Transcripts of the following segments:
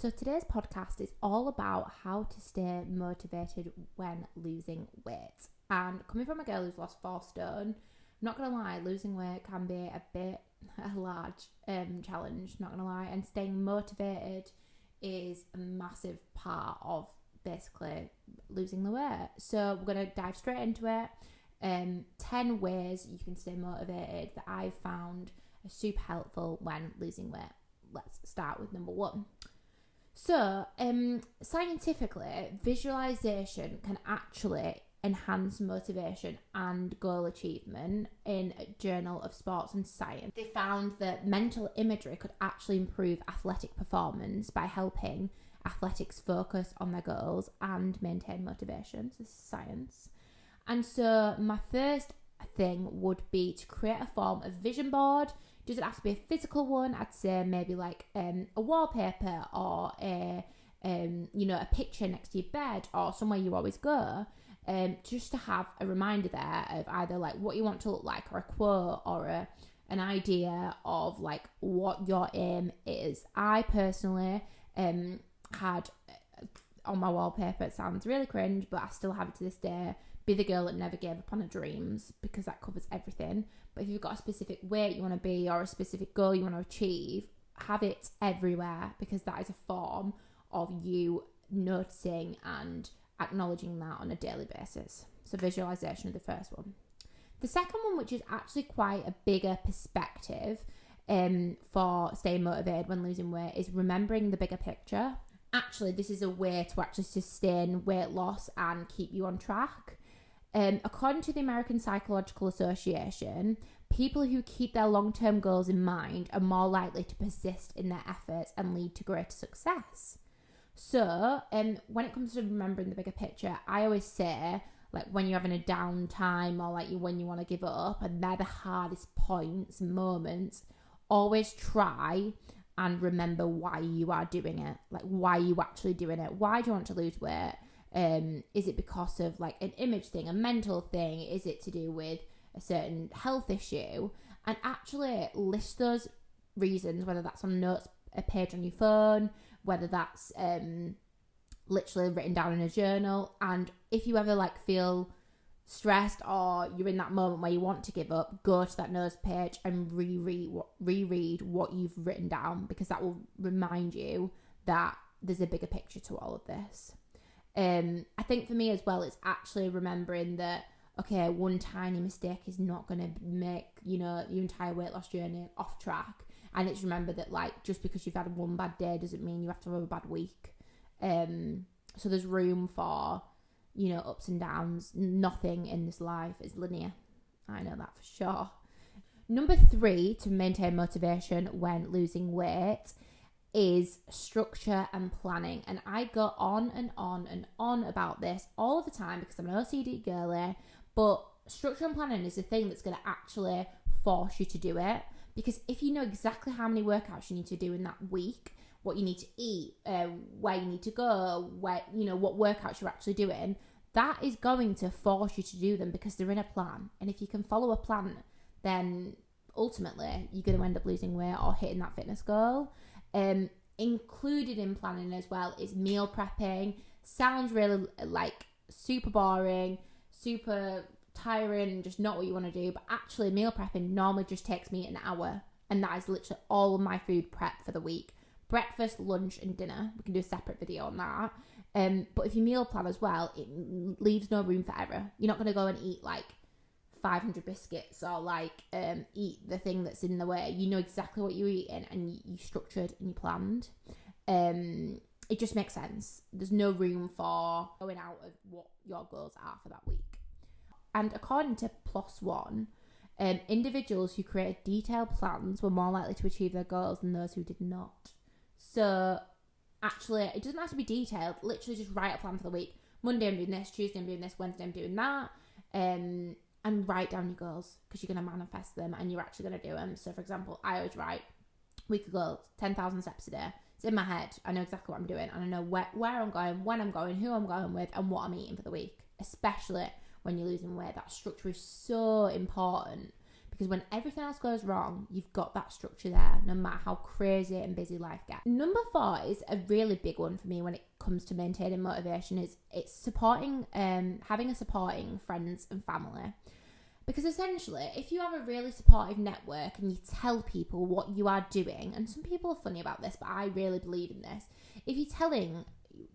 So today's podcast is all about how to stay motivated when losing weight. And coming from a girl who's lost 4 stone, I'm not going to lie, losing weight can be a large challenge, not going to lie. And staying motivated is a massive part of basically losing the weight. So we're going to dive straight into it. 10 ways you can stay motivated that I've found are super helpful when losing weight. Let's start with number 1. So, scientifically, visualization can actually enhance motivation and goal achievement in a Journal of Sports and Science. They found that mental imagery could actually improve athletic performance by helping athletics focus on their goals and maintain motivation. So this is science. And so my first thing would be to create a form of vision board. Doesn't have to be a physical one. I'd say maybe like a wallpaper or a picture next to your bed or somewhere you always go, just to have a reminder there of either like what you want to look like or a quote or an idea of like what your aim is. I personally had on my wallpaper, it sounds really cringe, but I still have it to this day, be the girl that never gave up on her dreams, because that covers everything. But if you've got a specific weight you want to be or a specific goal you want to achieve, have it everywhere, because that is a form of you noticing and acknowledging that on a daily basis. So visualization is the first one. The second one, which is actually quite a bigger perspective for staying motivated when losing weight, is remembering the bigger picture. Actually, this is a way to actually sustain weight loss and keep you on track. According to the American Psychological Association, people who keep their long-term goals in mind are more likely to persist in their efforts and lead to greater success. So, when it comes to remembering the bigger picture, I always say, like, when you're having a downtime or like when you want to give up, and they're the hardest points, moments, always try and remember why you are doing it. Like, why are you actually doing it? Why do you want to lose weight? Is it because of like an image thing, a mental thing? Is it to do with a certain health issue? And actually list those reasons, whether that's on a page on your phone, whether that's literally written down in a journal. And if you ever like feel stressed or you're in that moment where you want to give up, go to that notes page and reread what you've written down, because that will remind you that there's a bigger picture to all of this. I think for me as well, it's actually remembering that, okay, one tiny mistake is not going to make, your entire weight loss journey off track. And it's remember that, like, just because you've had one bad day doesn't mean you have to have a bad week. So there's room for, ups and downs. Nothing in this life is linear. I know that for sure. Number 3 to maintain motivation when losing weight is structure and planning. And I go on and on and on about this all the time because I'm an OCD girly, but structure and planning is the thing that's going to actually force you to do it. Because if you know exactly how many workouts you need to do in that week, what you need to eat, where you need to go, what workouts you're actually doing, that is going to force you to do them because they're in a plan. And if you can follow a plan, then ultimately you're going to end up losing weight or hitting that fitness goal. Included in planning as well is meal prepping. Sounds really like super boring, super tiring, just not what you want to do, but actually meal prepping normally just takes me an hour, and that is literally all of my food prep for the week. Breakfast, lunch and dinner. We can do a separate video on that. But if you meal plan as well, it leaves no room for error. You're not going to go and eat like 500 biscuits or like eat the thing that's in the way. You know exactly what you're eating and you structured and you planned. It just makes sense. There's no room for going out of what your goals are for that week. And according to PLOS ONE, individuals who created detailed plans were more likely to achieve their goals than those who did not. So actually, it doesn't have to be detailed. Literally just write a plan for the week. Monday I'm doing this, Tuesday I'm doing this, Wednesday I'm doing that. And write down your goals, because you're going to manifest them and you're actually going to do them. So for example, I always write weekly goals, 10,000 steps a day. It's in my head. I know exactly what I'm doing, and I know where I'm going, when I'm going, who I'm going with, and what I'm eating for the week. Especially when you're losing weight, that structure is so important, because when everything else goes wrong, you've got that structure there, no matter how crazy and busy life gets. Number 4 is a really big one for me when it comes to maintaining motivation. It's supporting, having a supporting friends and family. Because essentially, if you have a really supportive network and you tell people what you are doing, and some people are funny about this, but I really believe in this. If you're telling,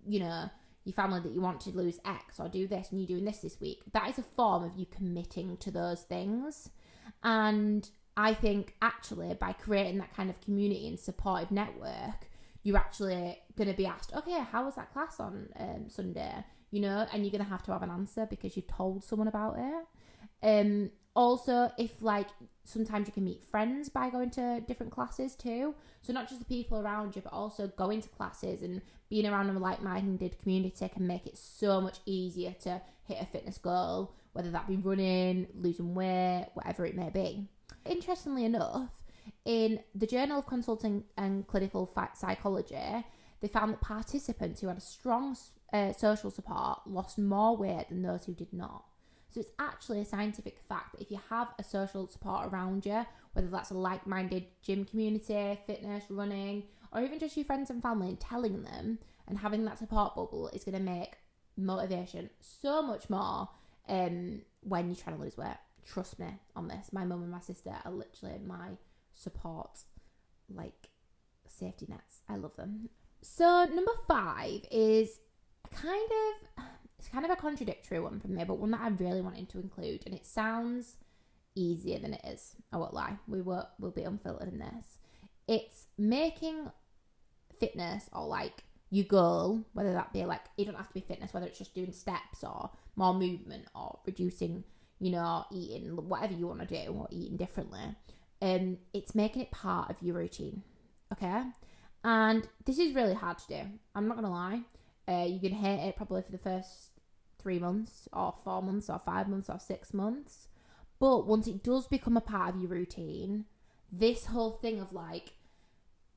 your family that you want to lose X or do this and you're doing this week, that is a form of you committing to those things. And I think actually by creating that kind of community and supportive network, you're actually going to be asked, okay, how was that class on Sunday? And you're going to have an answer because you've told someone about it. Also, if sometimes you can meet friends by going to different classes too. So not just the people around you, but also going to classes and being around a like-minded community can make it so much easier to hit a fitness goal, whether that be running, losing weight, whatever it may be. Interestingly enough, in the Journal of Consulting and Clinical Psychology, they found that participants who had a strong social support lost more weight than those who did not. So it's actually a scientific fact that if you have a social support around you, whether that's a like-minded gym community, fitness, running, or even just your friends and family, and telling them and having that support bubble is going to make motivation so much more when you're trying to lose weight. Trust me on this. My mum and my sister are literally my support, safety nets. I love them. So number 5 is it's kind of a contradictory one for me, but one that I really wanted to include, and it sounds easier than it is. I won't lie. We'll be unfiltered in this. It's making fitness or your goal, whether that be you don't have to be fitness, whether it's just doing steps or more movement or reducing, eating, whatever you want to do or eating differently. It's making it part of your routine. Okay. And this is really hard to do. I'm not going to lie. You can hate it probably for the first 3 months or 4 months or 5 months or 6 months. But once it does become a part of your routine, this whole thing of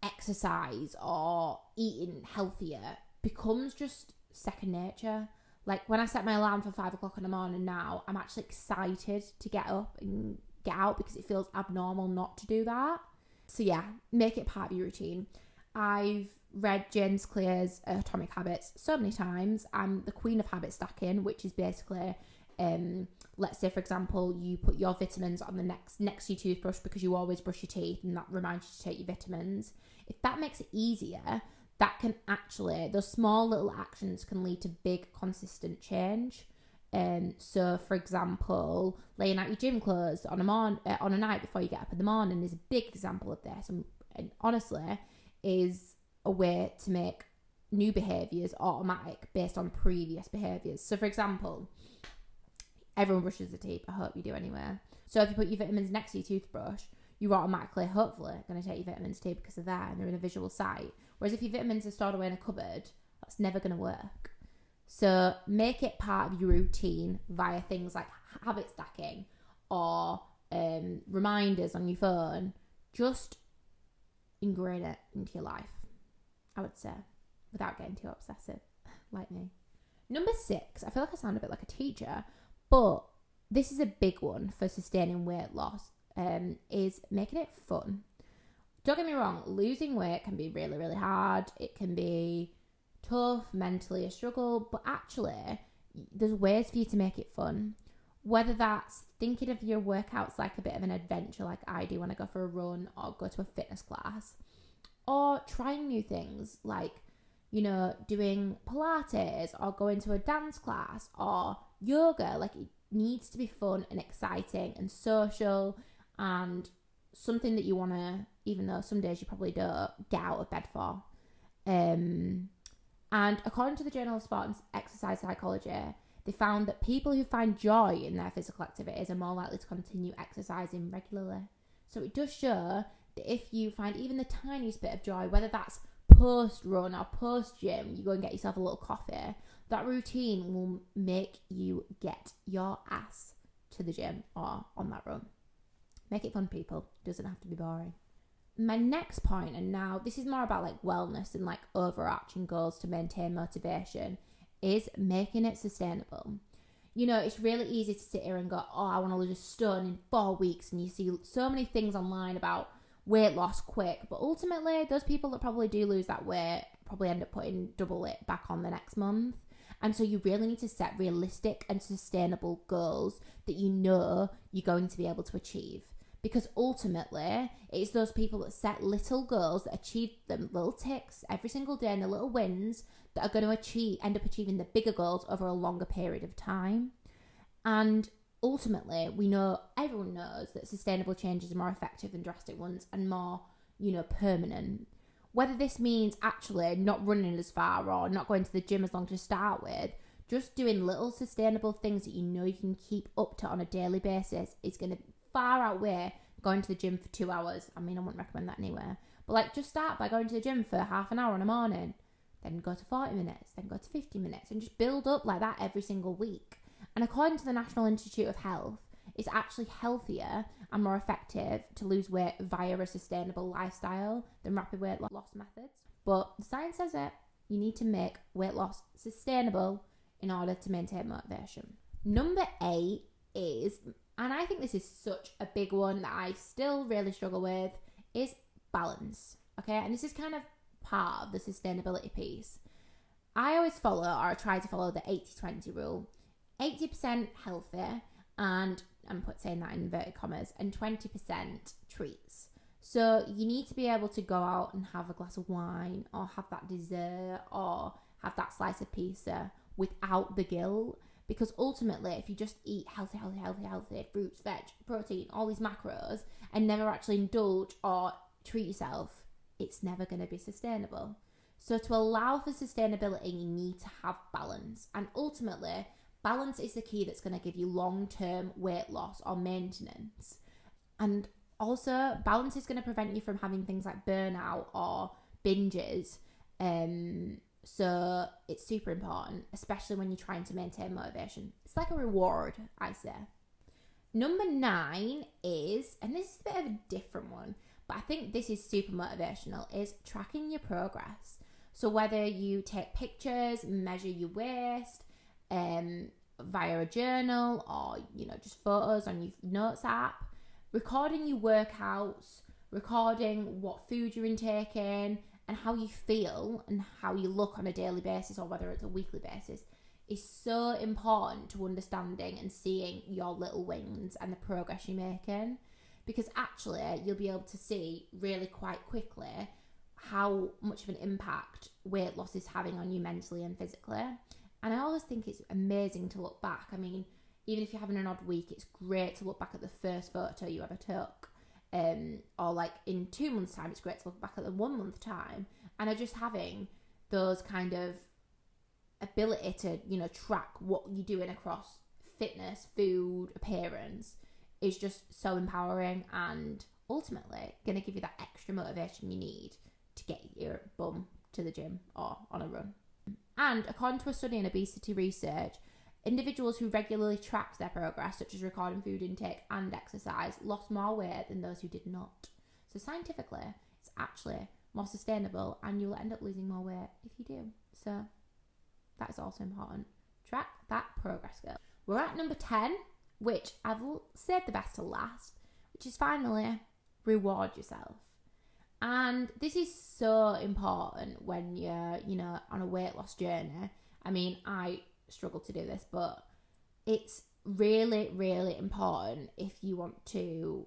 exercise or eating healthier becomes just second nature. When I set my alarm for 5 o'clock in the morning now, I'm actually excited to get up and get out because it feels abnormal not to do that. So yeah, make it part of your routine. I've read James Clear's Atomic Habits so many times. I'm the queen of habit stacking, which is basically, let's say for example, you put your vitamins on the next to your toothbrush because you always brush your teeth, and that reminds you to take your vitamins. If that makes it easier, that can actually, those small little actions can lead to big consistent change. So for example, laying out your gym clothes on a night before you get up in the morning is a big example of this, and honestly is a way to make new behaviours automatic based on previous behaviours. So for example, everyone brushes their teeth. I hope you do anyway. So if you put your vitamins next to your toothbrush, you're automatically, hopefully, going to take your vitamins too because they're there and they're in a visual sight. Whereas if your vitamins are stored away in a cupboard, that's never going to work. So make it part of your routine via things like habit stacking or reminders on your phone. Just ingrain it into your life, I would say, without getting too obsessive like me. Number 6, I feel like I sound a bit like a teacher, but this is a big one for sustaining weight loss, is making it fun. Don't get me wrong, losing weight can be really, really hard. It can be tough, mentally a struggle, but actually there's ways for you to make it fun. Whether that's thinking of your workouts like a bit of an adventure like I do when I go for a run or go to a fitness class, or trying new things like, doing Pilates or going to a dance class or yoga. It needs to be fun and exciting and social and something that you want to, even though some days you probably don't, get out of bed for. And according to the Journal of Sport and Exercise Psychology, they found that people who find joy in their physical activities are more likely to continue exercising regularly. So it does show that if you find even the tiniest bit of joy, whether that's post-run or post-gym, you go and get yourself a little coffee, that routine will make you get your ass to the gym or on that run. Make it fun, people. It doesn't have to be boring. My next point, and now this is more about wellness and overarching goals to maintain motivation, is making it sustainable. you know, it's really easy to sit here and go, oh, I want to lose a stone in 4 weeks. And you see so many things online about weight loss quick. But ultimately, those people that probably do lose that weight probably end up putting double it back on the next month. And so you really need to set realistic and sustainable goals that you know you're going to be able to achieve. Because ultimately, it's those people that set little goals, that achieve them little ticks every single day and the little wins, that are going to end up achieving the bigger goals over a longer period of time. And ultimately, we know, everyone knows that sustainable changes are more effective than drastic ones and more, you know, permanent. Whether this means actually not running as far or not going to the gym as long to start with, just doing little sustainable things that you know you can keep up to on a daily basis is going to far outweigh going to the gym for 2 hours. I mean, I wouldn't recommend that anywhere. But like, just start by going to the gym for half an hour in the morning, then go to 40 minutes, then go to 50 minutes, and just build up like that every single week. And according to the National Institute of Health, it's actually healthier and more effective to lose weight via a sustainable lifestyle than rapid weight loss methods. But the science says it. You need to make weight loss sustainable in order to maintain motivation. Number 8 is, and I think this is such a big one that I still really struggle with, is balance. Okay, and this is kind of part of the sustainability piece. I always follow, or I try to follow, the 80-20 rule. 80% healthy, and I'm saying that in inverted commas, and 20% treats. So you need to be able to go out and have a glass of wine, or have that dessert, or have that slice of pizza without the guilt. Because ultimately, if you just eat healthy, fruits, veg, protein, all these macros, and never actually indulge or treat yourself, it's never going to be sustainable. So to allow for sustainability, you need to have balance. And ultimately, balance is the key that's going to give you long-term weight loss or maintenance. And also, balance is going to prevent you from having things like burnout or binges. So it's super important, especially when you're trying to maintain motivation. It's like a reward, I say. Number 9 is, and this is a bit of a different one, but I think this is super motivational, is tracking your progress. So whether you take pictures, measure your waist, via a journal, or, you know, just photos on your notes app, recording your workouts, recording what food you're intaking, and how you feel and how you look on a daily basis, or whether it's a weekly basis, is so important to understanding and seeing your little wins and the progress you're making. Because actually, you'll be able to see really quite quickly how much of an impact weight loss is having on you mentally and physically. And I always think it's amazing to look back. I mean, even if you're having an odd week, it's great to look back at the first photo you ever took. Or like in 2 months' time, it's great to look back at the 1 month time. And just having those kind of ability to, you know, track what you're doing across fitness, food, appearance is just so empowering, and ultimately going to give you that extra motivation you need to get your bum to the gym or on a run. And according to a study in obesity research, individuals who regularly tracked their progress, such as recording food intake and exercise, lost more weight than those who did not. So scientifically, it's actually more sustainable, and you'll end up losing more weight if you do. So that is also important. Track that progress goal. We're at number 10, which I've saved the best to last, which is finally reward yourself. And this is so important when you're, you know, on a weight loss journey. I mean, I struggle to do this, but it's really, really important if you want to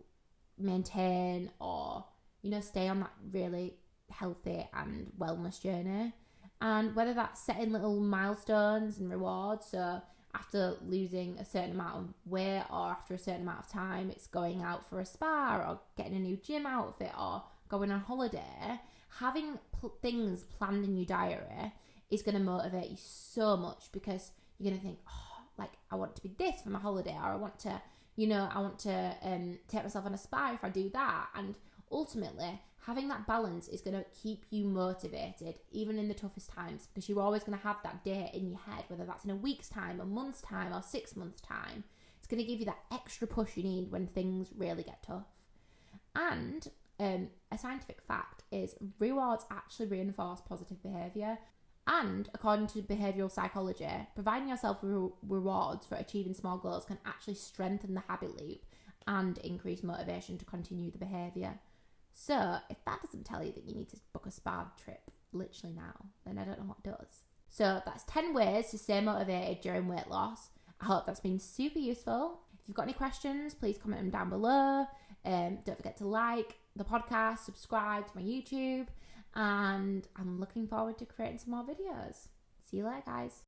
maintain or, you know, stay on that really healthy and wellness journey. And whether that's setting little milestones and rewards, so after losing a certain amount of weight or after a certain amount of time, it's going out for a spa or getting a new gym outfit or going on holiday, having things planned in your diary is going to motivate you so much, because you're going to think, oh, like, I want to be this for my holiday, or I want to, you know, I want to take myself on a spa if I do that. And ultimately, having that balance is going to keep you motivated, even in the toughest times, because you're always going to have that day in your head, whether that's in a week's time, a month's time, or 6 months' time. It's going to give you that extra push you need when things really get tough. And a scientific fact is rewards actually reinforce positive behaviour. And according to behavioural psychology, providing yourself rewards for achieving small goals can actually strengthen the habit loop and increase motivation to continue the behaviour. So if that doesn't tell you that you need to book a spa trip literally now, then I don't know what does. So that's 10 ways to stay motivated during weight loss. I hope that's been super useful. If you've got any questions, please comment them down below. Don't forget to like the podcast, subscribe to my YouTube, and I'm looking forward to creating some more videos. See you later, guys.